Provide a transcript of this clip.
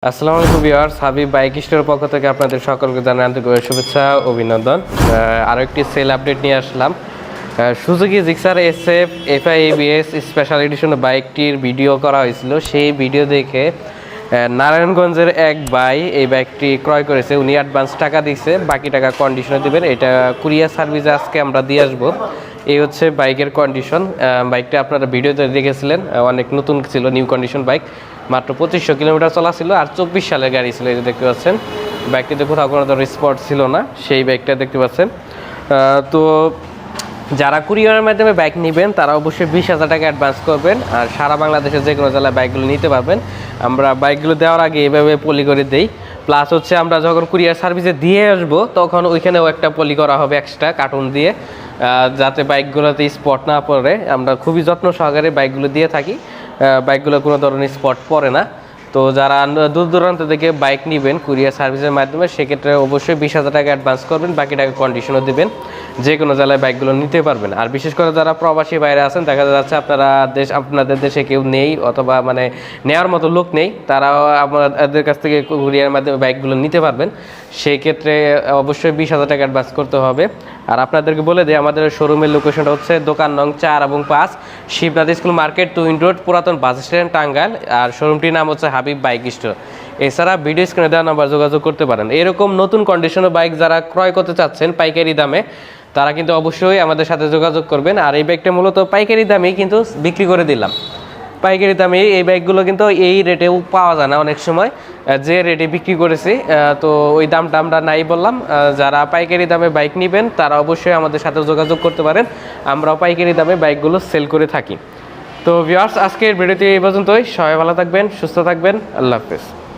আসসালামু আলাইকুম viewers, Habib bike স্টোরের পক্ষ থেকে আপনাদের সকলকে জানাই আন্তরিক শুভেচ্ছা অভিনন্দন। আরও একটি সেল আপডেট নিয়ে আসলাম। Suzuki Gixxer SF FI ABS special edition বাইকটির ভিডিও করা হয়েছিল। সেই ভিডিও দেখে নারায়ণগঞ্জের এক ভাই এই বাইকটি ক্রয় করেছে। উনি অ্যাডভান্স টাকা দিয়েছে, বাকি টাকা কন্ডিশনে দেবেন। এটা কুরিয়ার সার্ভিসে আজকে আমরা দিয়ে আসবো। এই হচ্ছে বাইকের কন্ডিশন। বাইকটা আপনারা ভিডিওতে দেখেছিলেন, অনেক নতুন ছিল, নিউ কন্ডিশন বাইক। মাত্র 2500 কিলোমিটার চলা ছিল, আর 24 সালের গাড়ি ছিল। এই যে দেখতে পাচ্ছেন, বাইকটিতে কোথাও কোনো ধরনের স্পট ছিল না, সেই বাইকটা দেখতে পাচ্ছেন। তো যারা কুরিয়ারের মাধ্যমে বাইক নেবেন তারা অবশ্যই 20,000 টাকা অ্যাডভান্স করবেন, আর সারা বাংলাদেশের যে কোনো জেলায় বাইকগুলো নিতে পারবেন। আমরা বাইকগুলো দেওয়ার আগে এভাবে পলি করে দেই, প্লাস হচ্ছে আমরা যখন কুরিয়ার সার্ভিসে দিয়ে আসবো তখন ওইখানেও একটা পলি করা হবে এক্সট্রা কার্টুন দিয়ে, যাতে বাইকগুলোতে স্পট না পড়ে। আমরা খুবই যত্ন সহকারে বাইকগুলো দিয়ে থাকি, বাইকগুলো কোনো ধরনের স্পট পড়ে না। তো যারা দূর দূরান্ত থেকে বাইক নেবেন কুরিয়ার সার্ভিসের মাধ্যমে, সেক্ষেত্রে অবশ্যই 20,000 টাকা অ্যাডভান্স করবেন, বাকি টাকা কন্ডিশনও দেবেন। যে কোনো জেলায় বাইকগুলো নিতে পারবেন। আর বিশেষ করে যারা প্রবাসী বাইরে আছেন, দেখা যাচ্ছে আপনাদের দেশে কেউ নেই, অথবা মানে নেওয়ার মতো লোক নেই, তারাও আপনাদের কাছ থেকে কুরিয়ার মাধ্যমে বাইকগুলো নিতে পারবেন। সেই ক্ষেত্রে অবশ্যই 20,000 টাকা অ্যাডভান্স করতে হবে। আর আপনাদেরকে বলে দিই, আমাদের শোরুমের লোকেশনটা হচ্ছে দোকান নং 4 এবং 5, Shibnath school market, twin road, পুরাতন বাস স্ট্যান্ড, টাঙ্গাইল। আর শোরুমটির নাম হচ্ছে হাবিব বাইক স্টোর। এছাড়া ভিডিও স্ক্রিনে দেওয়া নাম্বার যোগাযোগ করতে পারেন। এরকম নতুন কন্ডিশনের বাইক যারা ক্রয় করতে চাচ্ছেন পাইকারি দামে, তারা কিন্তু অবশ্যই আমাদের সাথে যোগাযোগ করবেন। আর এই বাইকটা মূলত পাইকারি দামেই কিন্তু বিক্রি করে দিলাম। পাইকারি দামে এই বাইকগুলো কিন্তু এই রেটেও পাওয়া যায় না অনেক সময়, যে রেটে বিক্রি করেছি। তো ওই দামটা আমরা নাই বললাম। যারা পাইকারি দামে বাইক নেবেন তারা অবশ্যই আমাদের সাথে যোগাযোগ করতে পারেন। আমরাও পাইকারি দামে বাইকগুলো সেল করে থাকি। তো ভিউয়ার্স, আজকের ভিডিওটি এই পর্যন্তই। সবাই ভালো থাকবেন, সুস্থ থাকবেন। আল্লাহ হাফেজ।